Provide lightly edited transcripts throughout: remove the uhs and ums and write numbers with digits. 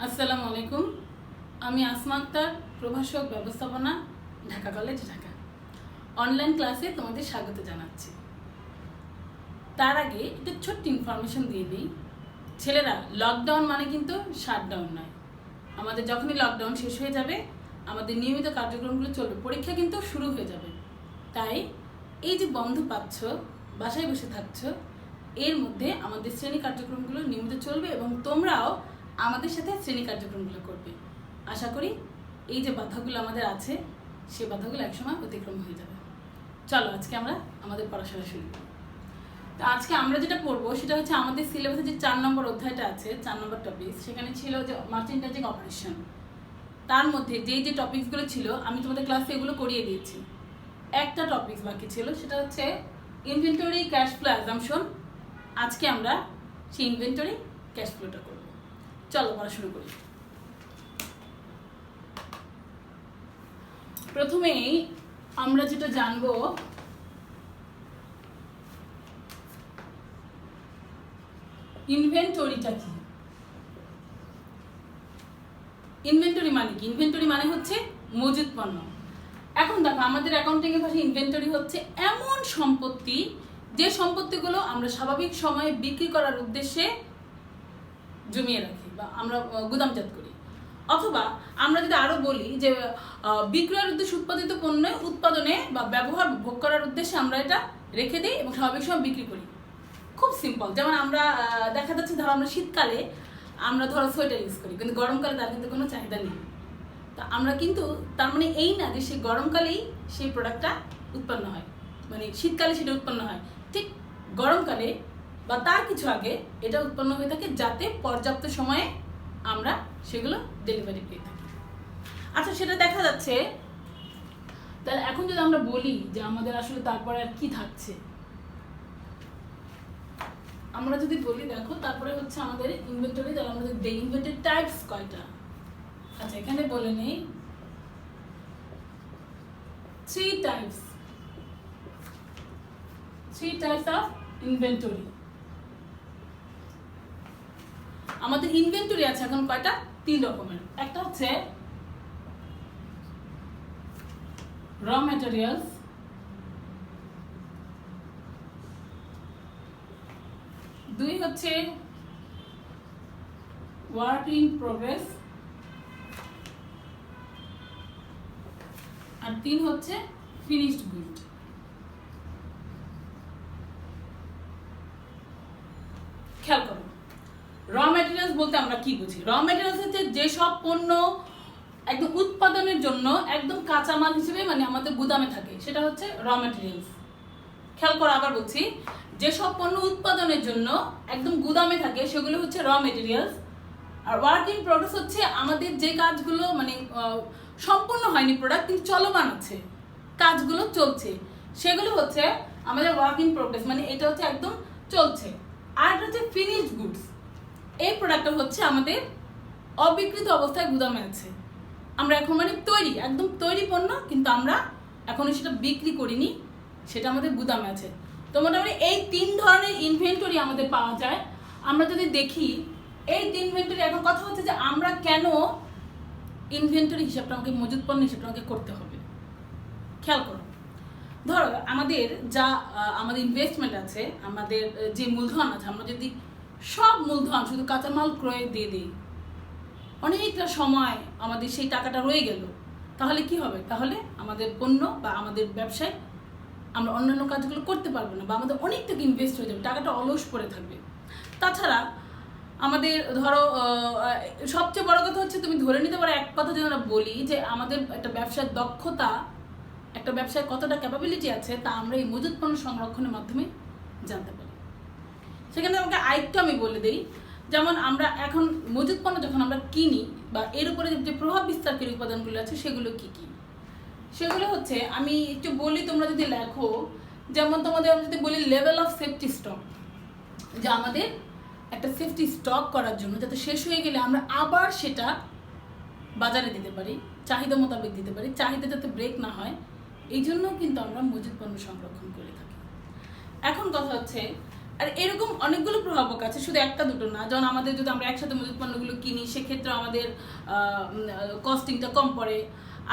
আসসালামু আলাইকুম। আমি আসমা আক্তার, প্রভাষক ব্যবস্থাপনা, ঢাকা কলেজ, ঢাকা। অনলাইন ক্লাসে তোমাদের স্বাগত জানাচ্ছি। তার আগে একটা ছোট্ট ইনফরমেশন দিয়ে দিই। ছেলেরা, লকডাউন মানে কিন্তু শাটডাউন নয়। আমাদের যখনই লকডাউন শেষ হয়ে যাবে, আমাদের নিয়মিত কার্যক্রমগুলো চলবে, পরীক্ষা কিন্তু শুরু হয়ে যাবে। তাই এই যে বন্ধ পাচ্ছ, বাসায় বসে থাকছ, এর মধ্যে আমাদের শ্রেণী কার্যক্রমগুলো নিয়মিত চলবে এবং তোমরাও আমাদের সাথে শ্রেণী কার্যক্রমগুলো করবে। আশা করি এই যে বাধাগুলো আমাদের আছে, সে বাধাগুলো একসময় অতিক্রম হয়ে যাবে। চলো আজকে আমরা আমাদের পড়াশোনা শুরু করি। তো আজকে আমরা যেটা পড়বো সেটা হচ্ছে আমাদের সিলেবাসে যে 4 নম্বর অধ্যায়টা আছে, 4 নম্বর টপিক, সেখানে ছিল যে মার্চেন্টাইজিং অপারেশন। তার মধ্যে যে টপিকসগুলো ছিল আমি তোমাদের ক্লাসে এগুলো করিয়ে দিয়েছি। একটা টপিক বাকি ছিল, সেটা হচ্ছে ইনভেন্টরি ক্যাশ ফ্লো অ্যাজাম্পশন। আজকে আমরা সেই ইনভেন্টরি ক্যাশ ফ্লোটা করব। চলো পড়া শুরু করি। প্রথমেই আমরা যেটা জানবো, ইনভেন্টরিটা কি। ইনভেন্টরি মানে কি? ইনভেন্টরি মানে হচ্ছে মজুদ পণ্য। এখন দেখো, আমাদের অ্যাকাউন্টিং এর ভাষায় ইনভেন্টরি হচ্ছে এমন সম্পত্তি যে সম্পত্তিগুলো আমরা স্বাভাবিক সময়ে বিক্রি করার উদ্দেশ্যে জমিয়ে রাখি বা আমরা গুদামজাত করি। অথবা আমরা যদি আরো বলি যে বিক্রয়ের উদ্দেশ্যে উৎপাদিত পণ্য উৎপাদনে বা ব্যবহার ভোগ করার উদ্দেশ্যে আমরা এটা রেখে দিই এবং স্বাভাবিক সময় বিক্রি করি। খুব সিম্পল। যেমন আমরা দেখা যাচ্ছে, ধরো আমরা শীতকালে আমরা ধরো সোয়েটার ইউজ করি, কিন্তু গরমকালে তার কিন্তু কোনো চাহিদা নেই। তা আমরা কিন্তু তার মানে এই না যে সেই গরমকালেই সেই প্রোডাক্টটা উৎপন্ন হয়, মানে শীতকালে সেটা উৎপন্ন হয়, ঠিক গরমকালে বা তার কিছু আগে এটা উৎপন্ন হয়ে থাকে, যাতে পর্যাপ্ত সময়ে আমরা সেগুলো ডেলিভারি পেয়ে থাকি। আচ্ছা, সেটা দেখা যাচ্ছে। তাহলে এখন যদি আমরা বলি যে আমাদের আসলে তারপরে আর কি থাকছে, আমরা যদি বলি, দেখো তারপরে হচ্ছে আমাদের ইনভেন্টরি। তাহলে আমাদের ইনভেন্টরি টাইপস কয়টা? আচ্ছা, এখানে বলে নেই 3 টাইপস অফ ইনভেন্টরি। আমাদের ইনভেন্টরি আছে এখন কয়টা? 3 রকমের। একটা হচ্ছে র ম্যাটেরিয়ালস, দুই হচ্ছে ওয়ার্ক ইন প্রোগ্রেস, আর 3 হচ্ছে ফিনিশড গুড। খেয়াল করো, র ম্যাটেরিয়ালস বলতে আমরা কি বুঝি? র ম্যাটেরিয়ালস হচ্ছে যেসব পণ্য একদম উৎপাদনের জন্য একদম কাঁচামাল হিসেবে মানে আমাদের গুদামে থাকে, সেটা হচ্ছে র ম্যাটেরিয়ালস। খেয়াল করো, আবার বলছি, যেসব পণ্য উৎপাদনের জন্য একদম গুদামে থাকে সেগুলো হচ্ছে র ম্যাটেরিয়ালস। আর ওয়ার্ক ইন প্রোগ্রেস হচ্ছে আমাদের যে কাজগুলো মানে সম্পূর্ণ হয়নি, প্রোডাক্ট কিন্তু চলমান আছে, কাজগুলো চলছে, সেগুলো হচ্ছে আমাদের ওয়ার্ক ইন প্রোগ্রেস, মানে এটা হচ্ছে একদম চলছে। আর এটা হচ্ছে ফিনিশড গুডস। এই প্রোডাক্টটা হচ্ছে আমাদের অবিকৃত অবস্থায় গুদামে আছে, আমরা এখন মানে তৈরি, একদম তৈরি পণ্য, কিন্তু আমরা এখনো সেটা বিক্রি করিনি, সেটা আমাদের গুদামে আছে। তো মোটামুটি এই 3 ধরনের ইনভেন্টরি আমাদের পাওয়া যায়। আমরা যদি দেখি এই 3 ইনভেন্টরি, এখন কথা হচ্ছে যে আমরা কেন ইনভেন্টরি হিসাবটা আমাকে, মজুদ পণ্য হিসাবটা আমাকে করতে হবে। খেয়াল করো, ধরো আমাদের যা আমাদের ইনভেস্টমেন্ট আছে, আমাদের যে মূলধন আছে, আমরা যদি সব মূলধন শুধু কাঁচামাল ক্রয়ে দিয়ে দিই, অনেকটা সময় আমাদের সেই টাকাটা রয়ে গেল, তাহলে কি হবে? তাহলে আমাদের পণ্য বা আমাদের ব্যবসায় আমরা অন্যান্য কাজগুলো করতে পারবো না, বা আমাদের অনেক টাকা ইনভেস্ট হয়ে যাবে, টাকাটা অলস পড়ে থাকবে। তাছাড়া আমাদের ধরো সবচেয়ে বড় কথা হচ্ছে, তুমি ধরে নিতে পারো, এক কথা যদি আমরা বলি যে আমাদের একটা ব্যবসার দক্ষতা, একটা ব্যবসায় কতটা ক্যাপাবিলিটি আছে, তা আমরা এই মজুদ পণ্য সংরক্ষণের মাধ্যমে জানতে পারি। সেখানে আমাকে আরেকটু আমি বলে দিই, যেমন আমরা এখন মজুদ পণ্য যখন আমরা কিনি, বা এর উপরে যে প্রভাব বিস্তারকারী উপাদানগুলো আছে সেগুলো কি কি? সেগুলো হচ্ছে, আমি একটু বলি, তোমরা যদি লেখো, যেমন তোমাদের আমি যদি বলি লেভেল অফ সেফটি স্টক, যে আমাদের একটা সেফটি স্টক করার জন্য, যাতে শেষ হয়ে গেলে আমরা আবার সেটা বাজারে দিতে পারি, চাহিদা মোতাবেক দিতে পারি, চাহিদা যাতে ব্রেক না হয়, এই জন্য কিন্তু আমরা মজুদ পণ্য সংরক্ষণ করে থাকি। এখন কথা হচ্ছে আর এরকম অনেকগুলো প্রভাবক আছে, শুধু একটা দুটো না। যেমন আমাদের যদি আমরা একসাথে মজুত পণ্যগুলো কিনি, সেক্ষেত্রে আমাদের কস্টিংটা কম পড়ে।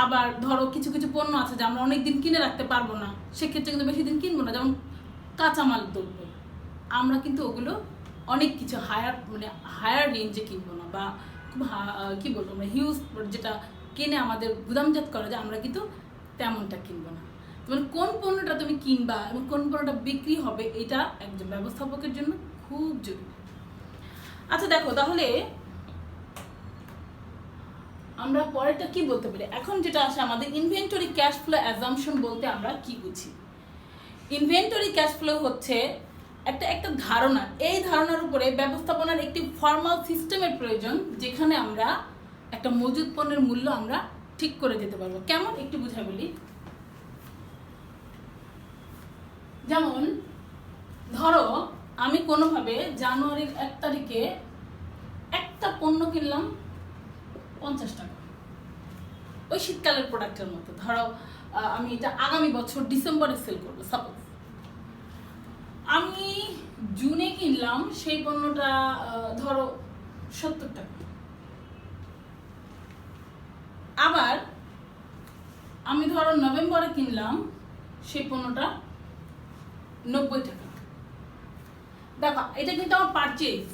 আবার ধরো কিছু কিছু পণ্য আছে যে আমরা অনেকদিন কিনে রাখতে পারবো না, সেক্ষেত্রে কিন্তু বেশি দিন কিনবো না। যেমন কাঁচামাল দ্রব্য, আমরা কিন্তু ওগুলো অনেক কিছু হায়ার রেঞ্জে কিনবো না, বা খুব কি বলবো আমরা হিউজ যেটা কিনে আমাদের গুদামজাত করা যায়, আমরা কিন্তু তেমনটা কিনবো না। তোমার কোন পণ্যটা তুমি কিনবা এবং কোন পণ্যটা বিক্রি হবে, এটা একজন ব্যবস্থাপকের জন্য খুব জরুরি। আচ্ছা দেখো, তাহলে আমরা পরেরটা কি বলতে পারি? এখন যেটা আসে আমাদের ইনভেন্টরি ক্যাশ ফ্লো অ্যাজাম্পশন বলতে আমরা কি বুঝি? ইনভেন্টরি ক্যাশ ফ্লো হচ্ছে একটা ধারণা। এই ধারণার উপরে ব্যবস্থাপনার একটি ফর্মাল সিস্টেমের প্রয়োজন, যেখানে আমরা একটা মজুদ পণ্যের মূল্য আমরা ঠিক করে দিতে পারবো। কেমন একটু বুঝাই বলি। যেমন ধরো আমি কোনোভাবে জানুয়ারির 1 তারিখে একটা পণ্য কিনলাম 50 টাকা, ওই শীতকালের প্রোডাক্টের মতো। ধরো আমি এটা আগামী বছর ডিসেম্বরে সেল করবো। সাপোজ আমি জুনে কিনলাম সেই পণ্যটা ধরো 70 টাকা। আবার আমি ধরো নভেম্বরে কিনলাম সেই পণ্যটা 90 টাকা। দেখো এটা কিন্তু আমার পারচেজ,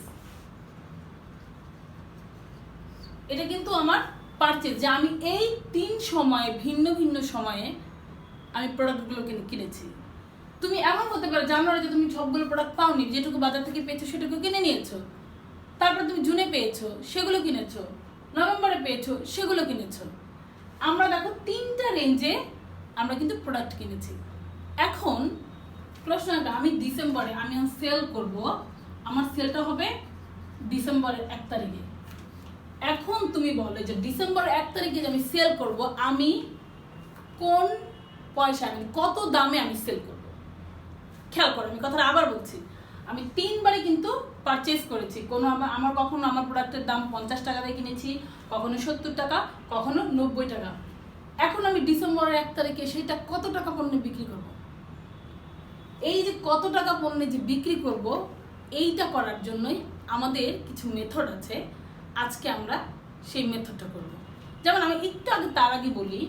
এটা কিন্তু আমার পারচেজ, যে আমি এই 3 সময়ে ভিন্ন ভিন্ন সময়ে আমি প্রোডাক্টগুলো কিনেছি। তুমি এমন হতে পারে জানুয়ারিতে তুমি সবগুলো প্রোডাক্ট পাওনি, যেটুকু বাজার থেকে পেয়েছো সেটুকু কিনে নিয়েছো। তারপর তুমি জুনে পেয়েছো, সেগুলো কিনেছো। নভেম্বরে পেয়েছো, সেগুলো কিনেছো। আমরা দেখো 3টা রেঞ্জে আমরা কিন্তু প্রোডাক্ট কিনেছি। এখন প্রশ্নটা, আমি ডিসেম্বরে আমি সেল করব, আমার সেলটা হবে ডিসেম্বরের 1 তারিখে। এখন তুমি বলো যে ডিসেম্বরের 1 তারিখে যে আমি সেল করব, আমি কোন পয়সা, আমি কত দামে আমি সেল করব? খেয়াল করো, আমি কথাটা আবার বলছি। আমি 3 বারে কিন্তু পারচেজ করেছি। আমার কখনো আমার প্রোডাক্টের দাম 50 টাকা দিয়ে কিনেছি, কখনো 70 টাকা, কখনো 90 টাকা। এখন আমি ডিসেম্বরের 1 তারিখে সেটা কত টাকা পণ্যে বিক্রি করব? এই যে কত টাকা পণ্যে যে বিক্রি করব, এইটা করার জন্যই আমাদের কিছু মেথড আছে। আজকে আমরা সেই মেথডটা করব। যেমন আমি একটু আগে তার আগে বলি,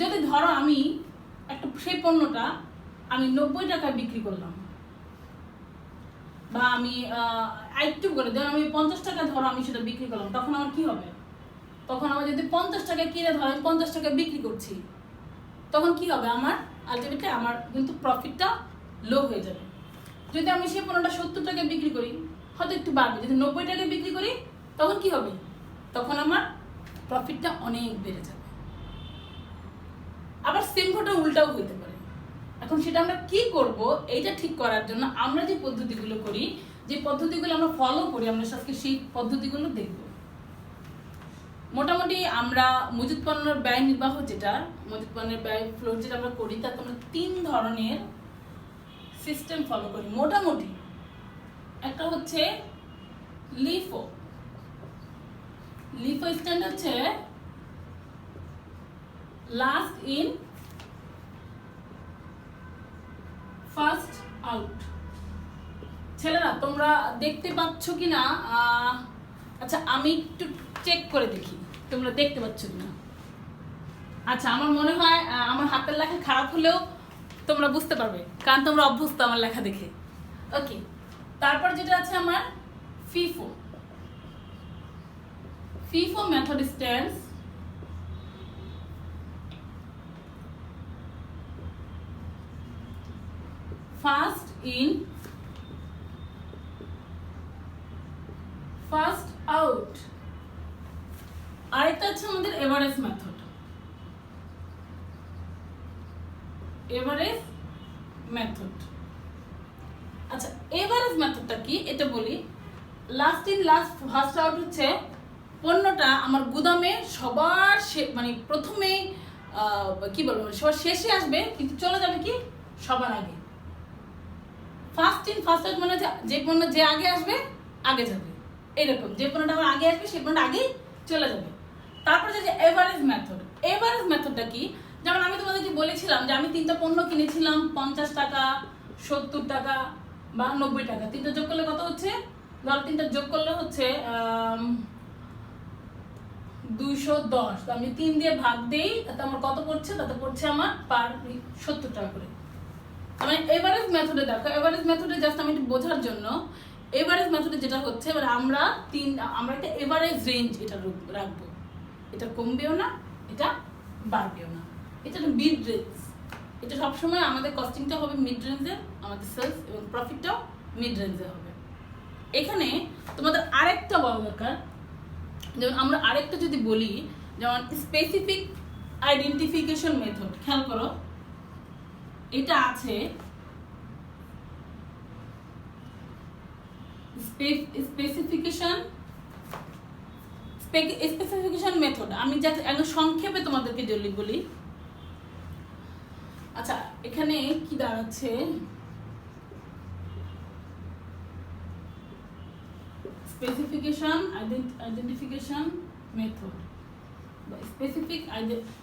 যদি ধরো আমি সেই পণ্যটা আমি 90 টাকায় বিক্রি করলাম, বা আমি একটু করে ধরো আমি 50 টাকা ধরো আমি সেটা বিক্রি করলাম, তখন আমার কি হবে? তখন আমার যদি 50 টাকা কিনে ধরো আমি 50 টাকা বিক্রি করছি, তখন কি হবে? আমার আলটিমেটলি আমার কিন্তু প্রফিটটা লো হয়ে যাবে। যদি আমি সেই পণ্যটা 70 টাকায় বিক্রি করি, হয়তো একটু বাড়বে। যদি 90 টাকায় বিক্রি করি, তখন কি হবে? তখন আমার প্রফিটটা অনেক বেড়ে যাবে। আবার সেম ঘটনা উল্টাও হইতে পারে। এখন সেটা আমরা কি করব, এইটা ঠিক করার জন্য আমরা যে পদ্ধতিগুলো করি, যে পদ্ধতিগুলো আমরা ফলো করি, আমরা আজকে সেই পদ্ধতিগুলো দেখব। মোটামুটি আমরা মজুত পণ্যের ব্যয় নির্বাহ, যেটা মজুত পণ্যের ব্যয় ফ্লো যেটা আমরা করি, তাতে আমরা 3 ধরনের সিস্টেম ফলো করি মোটামুটি। একটা হচ্ছে লিফো। লিফো স্ট্যান্ড হচ্ছে লাস্ট ইন ফার্স্ট আউট। ছেলেরা তোমরা দেখতে পাচ্ছ কিনা? আচ্ছা আমি একটু চেক করে দেখি তোমরা দেখতে পাচ্ছ কিনা। আচ্ছা আমার মনে হয় আমার হাতের লেখা খারাপ হলেও তোমরা বুঝতে পারবে, কারণ তোমরা অভ্যস্ত আমার লেখা দেখে। ওকে, তারপর যেটা আছে আমার FIFO. FIFO method stands first in first out। আরেকটা আছে আমাদের এভারেজ মেথড। এভারেজ মেথড, আচ্ছা এভারেজ মেথডটা কি এটা বলি। Last in last first out হচ্ছে পণ্যটা আমার গুদামে সবার মানে প্রথমে কি বলবো সবার শেষে আসবে, কিন্তু চলে যাবে কি সবার আগে। ফার্স্ট ইন ফার্স্ট আউট মানে যে পণ্য যে আগে আসবে আগে যাবে, এরকম। যে পণ্যটা আমার আগে আসবে সেই পণ্যটা আগেই চলে যাবে। তারপরে যে এভারেজ মেথড। এভারেজ মেথডটা কি? যেমন আমি তোমাদেরকে বলেছিলাম যে আমি 3টা পণ্য কিনেছিলাম 50 টাকা, 70 টাকা বা 90 টাকা। 3টা যোগ করলে কত হচ্ছে? ধর 3টা যোগ করলে হচ্ছে 210। তো আমি 3 দিয়ে ভাগ দেই, তাতে আমার কত পড়ছে? তাতে পড়ছে আমার পার 70 টাকা করে। মানে এভারেজ মেথডে দেখো, এভারেজ মেথডে জাস্ট আমি বোঝার জন্য, এভারেজ মেথডে যেটা হচ্ছে এবার আমরা একটা এভারেজ রেঞ্জ এটা রাখবো। এটা কমবেও না, এটা বাড়বেও না, এটা মিড রেঞ্জ। এটা সবসময় আমাদের কস্টিংটা হবে মিড রেঞ্জের, আমাদের সেলস এবং প্রফিটটাও মিড রেঞ্জে হবে। এখানে তোমাদের আরেকটা বলা দরকার, যেমন আমরা আরেকটা যদি বলি, যেমন স্পেসিফিক আইডেন্টিফিকেশন মেথড। খেয়াল করো, এটা আছে স্পেসিফিকেশন মেথড। আমি যাতে একদম সংক্ষেপে তোমাদেরকে জলদি বলি। আচ্ছা, এখানে কি দাঁড়াচ্ছে? স্পেসিফিকেশন আইডেন্টিফিকেশন মেথড,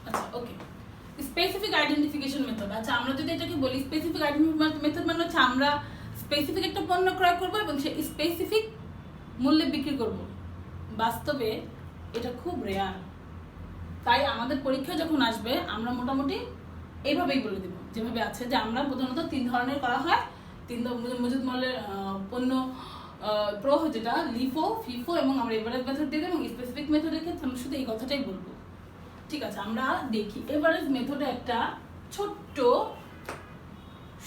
আচ্ছা ওকে, স্পেসিফিক আইডেন্টিফিকেশন মেথড। আচ্ছা, আমরা যদি এটাকে বলি স্পেসিফিক আইডেন্টিফিকেশন মেথড মানে হচ্ছে আমরা স্পেসিফিক একটা পণ্য ক্রয় করব এবং সে স্পেসিফিক মূল্যে বিক্রি করব। বাস্তবে এটা খুব রেয়ার, তাই আমাদের পরীক্ষা যখন আসবে আমরা মোটামুটি এইভাবেই বলে দেব, যেভাবে আছে যে আমরা প্রধানত 3 ধরনের করা হয়। 3 মজুদ মূল্যের পণ্য প্রো যেটা লিফো, ফিফো এবং আমরা এভারেজ মেথড দিয়ে দেবো, এবং স্পেসিফিক মেথডের ক্ষেত্রে আমরা শুধু এই কথাটাই বলবো। ঠিক আছে, আমরা দেখি এভারেজ মেথডে একটা ছোট্ট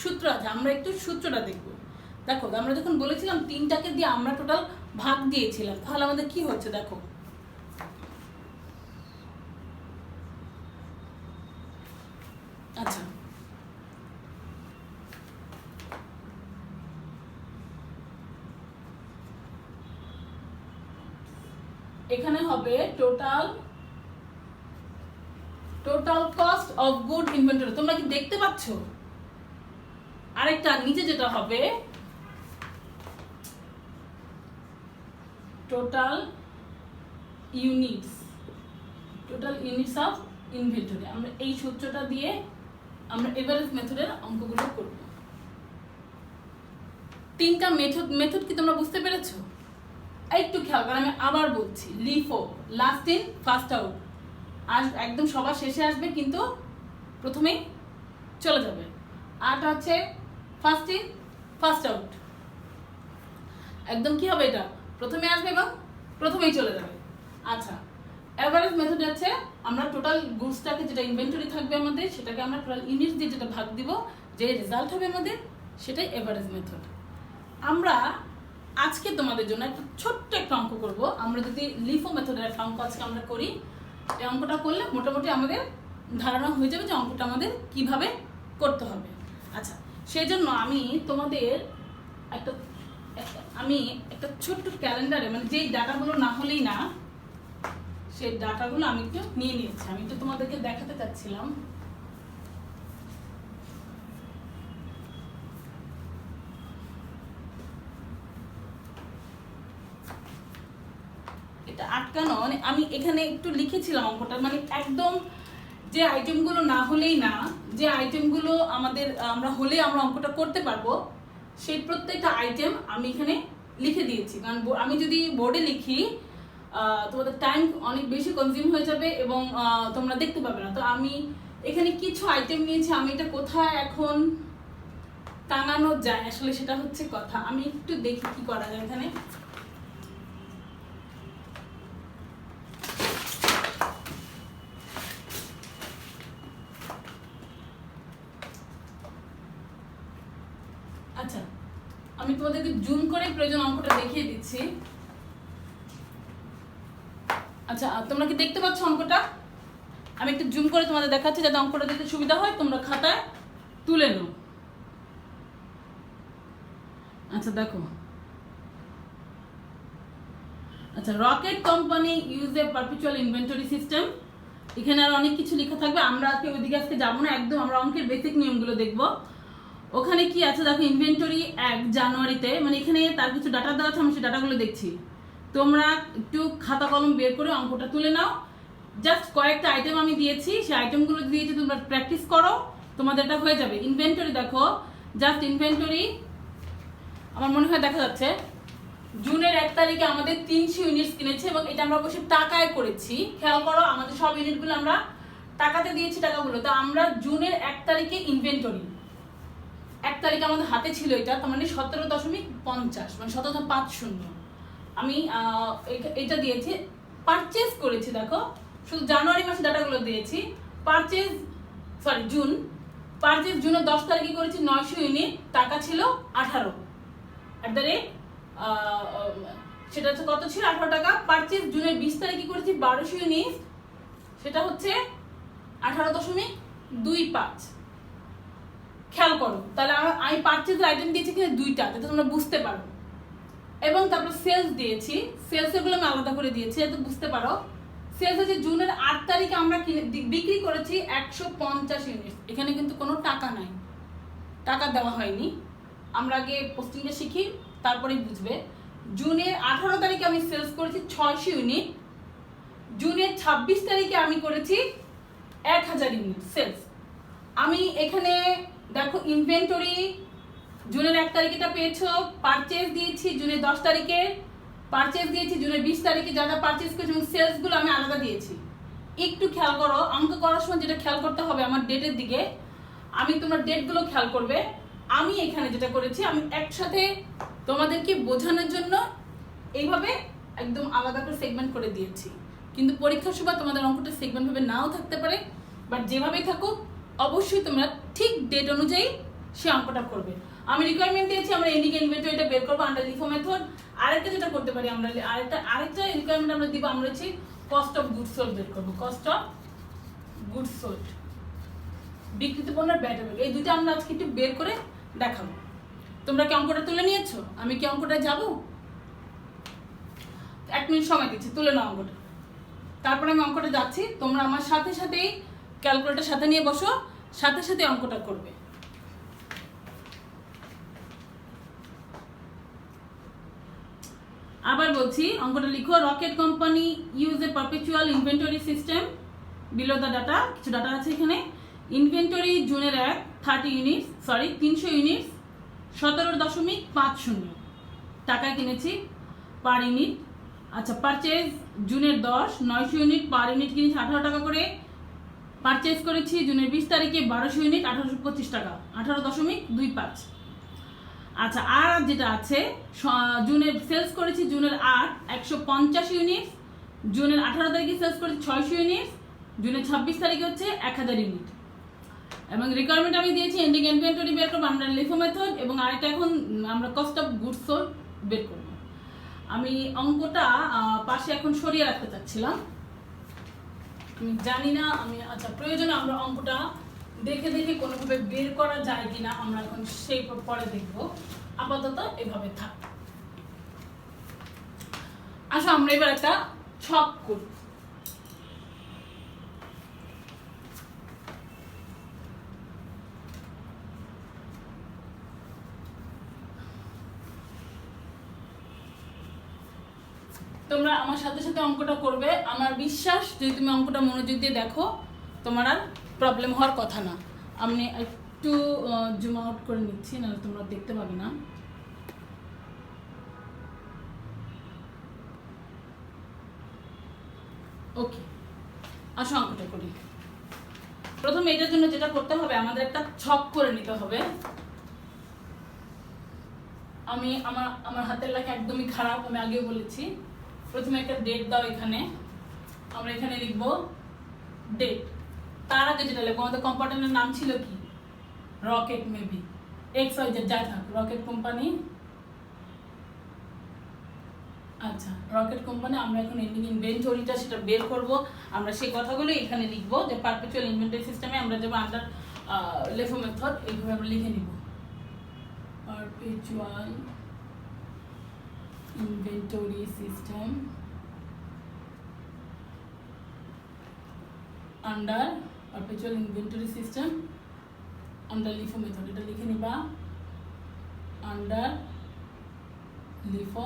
সূত্র আছে, আমরা একটু সূত্রটা দেখব। দেখো, আমরা যখন বলেছিলাম 3টাকে দিয়ে আমরা টোটাল ভাগ দিয়েছিলাম, তাহলে আমাদের কি হচ্ছে দেখো। আচ্ছা, এখানে হবে total cost of good inventory. তোমরা কি দেখতে পাচ্ছ? আরেকটা নিচে যেটা হবে টোটাল ইউনিটস অফ ইনভেন্টরি। আমরা এই সূত্রটা দিয়ে আমরা এভারেজ মেথডের অঙ্কগুলো করব। 3টা মেথড কি তোমরা বুঝতে পেরেছো? একটু খেয়াল করে আমি আবার বলছি, LIFO last in first out, একদম সবার শেষে আসবে কিন্তু প্রথমেই চলে যাবে। আর হচ্ছে ফার্স্ট ইন ফার্স্ট আউট, একদম কি হবে, এটা প্রথমে আসবে এবং প্রথমেই চলে যাবে। আচ্ছা, এভারেজ মেথড আছে আমরা টোটাল গুডসটাকে, যেটা ইনভেন্টরি থাকবে আমাদের, সেটাকে আমরা টোটাল ইউনিট দিয়ে যেটা ভাগ দিব, যে রেজাল্ট হবে আমাদের, সেটাই এভারেজ মেথড। আমরা আজকে তোমাদের জন্য একটা ছোট্ট একটা অঙ্ক করব। আমরা যদি লিফো মেথডের একটা অঙ্ক আজকে আমরা করি, এই অঙ্কটা করলে মোটামুটি আমাদের ধারণা হয়ে যাবে যে অঙ্কটা আমাদের কিভাবে করতে হবে। আচ্ছা, সেই জন্য আমি তোমাদের একটা ছোট্ট ক্যালেন্ডারে, মানে যেই ডাটাগুলো না হলেই না, সেই ডাটাগুলো আমি একটু নিয়ে নিয়েছি। আমি একটু তোমাদেরকে দেখাতে চাচ্ছিলাম। এটা আটকানো, মানে আমি এখানে একটু লিখেছিলাম অঙ্কটা, মানে একদম যে আইটেমগুলো না হলেই না, যে আইটেমগুলো আমরা হলে আমরা অঙ্কটা করতে পারবো, সেই প্রত্যেকটা আইটেম আমি এখানে লিখে দিয়েছি। কারণ আমি যদি বোর্ডে লিখি তোমাদের টাইম অনেক বেশি কনজিউম হয়ে যাবে এবং তোমরা দেখতে পাবে না। তো আমি এখানে কিছু আইটেম নিয়েছি, আমি এটা কোথায় এখন টাঙানো যায় আসলে সেটা হচ্ছে কথা। আমি একটু দেখি কি করা যায় এখানে। আচ্ছা, আমি তোমাদেরকে জুম করে প্রয়োজন অঙ্কটা দেখিয়ে দিচ্ছি। আচ্ছা, তোমরা কি দেখতে পাচ্ছ অঙ্কটা? আমি একটু জুম করে তোমাদের দেখাচ্ছি যাতে অঙ্কটা দেখতে সুবিধা হয়, তোমরা খাতায় তুলে নাও। আচ্ছা দেখো, আচ্ছা, rocket company use a perpetual inventory system. এখানে আর অনেক কিছু লেখা থাকবে, আমরা আজকে ওইদিকে আজকে যাবো না, একদম আমরা অঙ্কের বেসিক নিয়মগুলো দেখবো। ওখানে কি আছে দেখো, ইনভেন্টরি 1 জানুয়ারিতে, মানে এখানে তার কিছু ডাটা দেওয়া আছে, আমি সেই ডাটাগুলো দেখছি। তোমরা একটু খাতা কলম বের করে অঙ্কটা তুলে নাও। জাস্ট কয়েকটা আইটেম আমি দিয়েছি, সেই আইটেমগুলো দিয়ে যদি তোমরা প্র্যাকটিস করো তোমাদের এটা হয়ে যাবে। ইনভেন্টরি দেখো, জাস্ট ইনভেন্টরি আমার মনে হয় দেখা যাচ্ছে জুনের 1 তারিখে আমাদের 300 ইউনিটস কিনেছে এবং এটা আমরা অবশ্যই টাকায় করেছি। খেয়াল করো আমাদের সব ইউনিটগুলো আমরা টাকাতে দিয়েছি টাকাগুলো। তো আমরা জুনের 1 তারিখে ইনভেন্টরি 1 তারিখে আমাদের হাতে ছিল এটা, তার মানে 17.50 মানে 17.50 আমি এটা দিয়েছি। পারচেজ করেছি দেখো, শুধু জানুয়ারি মাসে ডাটাগুলো দিয়েছি। পারচেজ জুনের 10 তারিখে করেছি 900 ইউনিট, টাকা ছিল 18 সেটা হচ্ছে কত ছিল 18 টাকা। পারচেজ জুনের 20 তারিখে করেছি 1200 ইউনিট, সেটা হচ্ছে 18.25। খেয়াল করো তাহলে আমি পারচেজ আইটেম দিয়েছি এখানে 2টা, যাতে তোমরা বুঝতে পারো। এবং তারপর সেলস দিয়েছি, সেলসগুলো আমি আলাদা করে দিয়েছি যাতে বুঝতে পারো। সেলস হচ্ছে জুনের 8 তারিখে আমরা বিক্রি করেছি 150 ইউনিট। এখানে কিন্তু কোনো টাকা নাই, টাকা দেওয়া হয়নি। আমরা আগে পোস্টিংটা শিখি তারপরেই বুঝবে। জুনের 18 তারিখে আমি সেলস করেছি 600 ইউনিট। জুনের 26 তারিখে আমি করেছি 1000 ইউনিট সেলস। আমি এখানে দেখো ইনভেন্টরি জুনের 1 তারিখেটা পেয়েছো, পারচেজ দিয়েছি জুনের 10 তারিখে, পারচেজ দিয়েছি জুনের 20 তারিখে, যা যা পারচেজ করেছি এবং সেলসগুলো আমি আলাদা দিয়েছি। একটু খেয়াল করো, অঙ্ক করার সময় যেটা খেয়াল করতে হবে আমার ডেটের দিকে, আমি তোমার ডেটগুলো খেয়াল করবে। আমি এখানে যেটা করেছি আমি একসাথে তোমাদেরকে বোঝানোর জন্য এইভাবে একদম আলাদা করে সেগমেন্ট করে দিয়েছি। কিন্তু পরীক্ষার সময় তোমাদের অঙ্কটা সেগমেন্ট ভাবে নাও থাকতে পারে, বাট যেভাবেই থাকুক অবশ্যই তোমরা ঠিক ডেট অনুযায়ী সে অঙ্কটা করবে। আমি রিকোয়ারমেন্ট দিয়েছি আমরা এন্ডিং ইনভেন্টরিটা বের করবো আন্ডার লিফো মেথড। আরেকটা যেটা করতে পারি আমরা, আরেকটা রিকোয়ারমেন্ট আমরা দিব, আমরা হচ্ছে কস্ট অফ গুডস সোল্ড বের করবো। কস্ট অফ গুডস সোল্ড, বিক্রিত পণ্যের ব্যয়। এই দুটো আমরা আজকে একটু বের করে দেখাবো। তোমরা কি অঙ্কটা তুলে নিয়েছো? আমি কি অঙ্কটা যাব? 1 মিনিট সময় দিচ্ছি, তুলে নাও অঙ্কটা। তারপরে আমি অঙ্কটা যাচ্ছি, তোমরা আমার সাথে সাথেই ক্যালকুলেটর সাথে নিয়ে বসো, সাথে সাথে অঙ্কটা করবে। আবার বলছি অঙ্কটা লিখো। Rocket company use a perpetual inventory system below the data. কিছু ডাটা আছে এখানে। ইনভেন্টরি জুনের 300 ইউনিট 17.50 টাকায় কিনেছি পার ইউনিট। আচ্ছা, পারচেজ জুনের 10 900 ইউনিট, পার ইউনিট কিনেছি 18 টাকা করে। পারচেজ করেছি জুনের 20 তারিখে 1200 ইউনিট 1825 টাকা, 18.25। আচ্ছা, আর যেটা আছে জুনের সেলস করেছি জুনের 8 150 ইউনিট, জুনের 18 তারিখে সেলস করেছি 600 ইউনিট, জুনের 26 তারিখে হচ্ছে 1000 ইউনিট। এবং রিকোয়ারমেন্ট আমি দিয়েছি এন্ডিং ইনভেন্টরি বের করবো আমরা লিফো মেথড, এবং আরেকটা এখন আমরা কস্ট অফ গুডস সোল্ড বের করবো। আমি অঙ্কটা পাশে এখন সরিয়ে রাখতে চাচ্ছিলাম, আমি জানি না আমি আচ্ছা প্রয়োজনে আমরা অঙ্কটা দেখে দেখে কোনোভাবে বের করা যায় কিনা আমরা এখন সেই পরে দেখবো। আপাতত এভাবে থাক। আসো আমরা এবার একটা ছক করি। তোমরা আমার সাথে সাথে অঙ্কটা করবে। আমার বিশ্বাস যদি তুমি অঙ্কটা মনোযোগ দিয়ে দেখো তোমার আর প্রবলেম হওয়ার কথা না। আমি একটু জুম আউট করে নিচ্ছি, নাহলে তোমরা দেখতে পাবে না। ওকে, আসো অঙ্কটা করি। প্রথমে এটার জন্য যেটা করতে হবে আমাদের একটা ছক করে নিতে হবে। আমি আমার হাতের লেখা একদমই খারাপ, আমি আগেও বলেছি। প্রথমে একটা ডেট দাও এখানে, আমরা এখানে লিখবো ডেট। তার আগে যেটা লিখবো আমাদের কোম্পানির নাম ছিল কি, রকেট, মেবি XYZ যাই থাক, রকেট কোম্পানি। আচ্ছা, রকেট কোম্পানি। আমরা এখন এন্ডিং ইনভেন্টরিটা সেটা বের করব। আমরা সেই কথাগুলো এখানে লিখবো যে পারপেচুয়াল ইনভেন্টরি সিস্টেমে আমরা যাবো আন্ডার লিফো মেথড, এইভাবে আমরা লিখে নিব perpetual inventory system under perpetual inventory system under LIFO method. এটা লিখে নিবা আন্ডার লিফো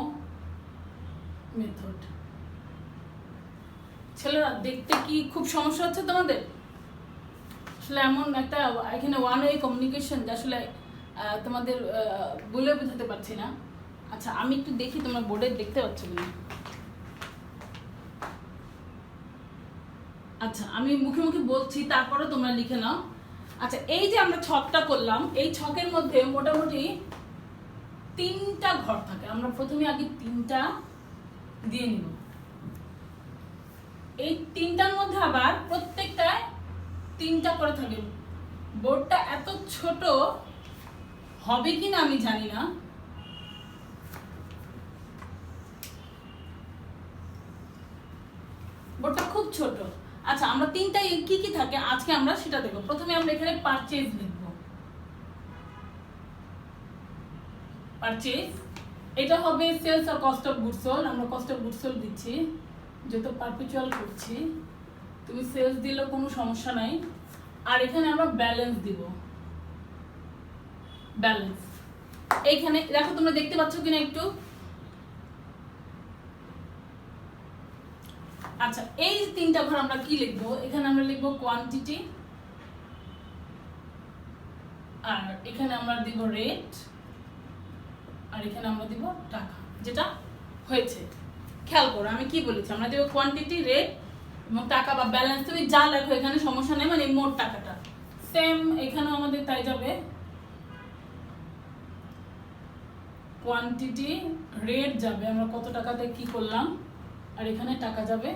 মেথড। ছেলেরা দেখতে কি খুব সমস্যা হচ্ছে তোমাদের? আসলে এমন একটা এখানে ওয়ান ওয়ে কমিউনিকেশন যে আসলে তোমাদের বলে বোঝাতে পারছি না। আচ্ছা আমি একটু দেখি তোমরা বোর্ডে দেখতে পাচ্ছ কিনা। আচ্ছা আমি মুখে মুখে বলছি, তারপরে তোমরা লিখে নাও। আচ্ছা এই যে আমরা ছকটা করলাম, এই ছকের মধ্যে মোটামুটি 3টা ঘর থাকে। আমরা প্রথমে আগে 3টা দিয়ে নিব। এই 3টার মধ্যে আবার প্রত্যেকটায় 3টা করে থাকে। বোর্ডটা এত ছোট হবে কিনা আমি জানি না। বোর্ডটা খুব ছোট। আচ্ছা আমরা 3টা কি কি থাকে আজকে আমরা সেটা দেখব। প্রথমে আমরা এখানে পারচেজ লিখব। পারচেজ এটা হবে সেলস আর কস্ট অফ গুডস সোল্ড। আমরা কস্ট অফ গুডস সোল্ড দিচ্ছি, যেহেতু পারপিচুয়াল করছি। তুমি সেলস দিলেও কোনো সমস্যা নাই। আর এখানে আমরা ব্যালেন্স দিব। ব্যালেন্স এইখানে দেখো, তোমরা দেখতে পাচ্ছ কিনা একটু। আচ্ছা এই 3টা ঘর আমরা কি লিখবো, এখানে আমরা লিখবো কোয়ান্টিটি, আর এখানে আমরা দিব রেট, আর এখানে আমরা দিব টাকা, যেটা হয়েছে। খেয়াল করো আমি কি বলেছি, আমরা দিব কোয়ান্টিটি, রেট এবং টাকা বা ব্যালেন্স। তুমি যা লেখো এখানে সমস্যা নেই, মানে মোট টাকাটা সেম এখানেও আমাদের তাই যাবে। কোয়ান্টিটি, রেট যাবে আমরা কত টাকাতে কি করলাম, আর এখানে টাকা যাবে।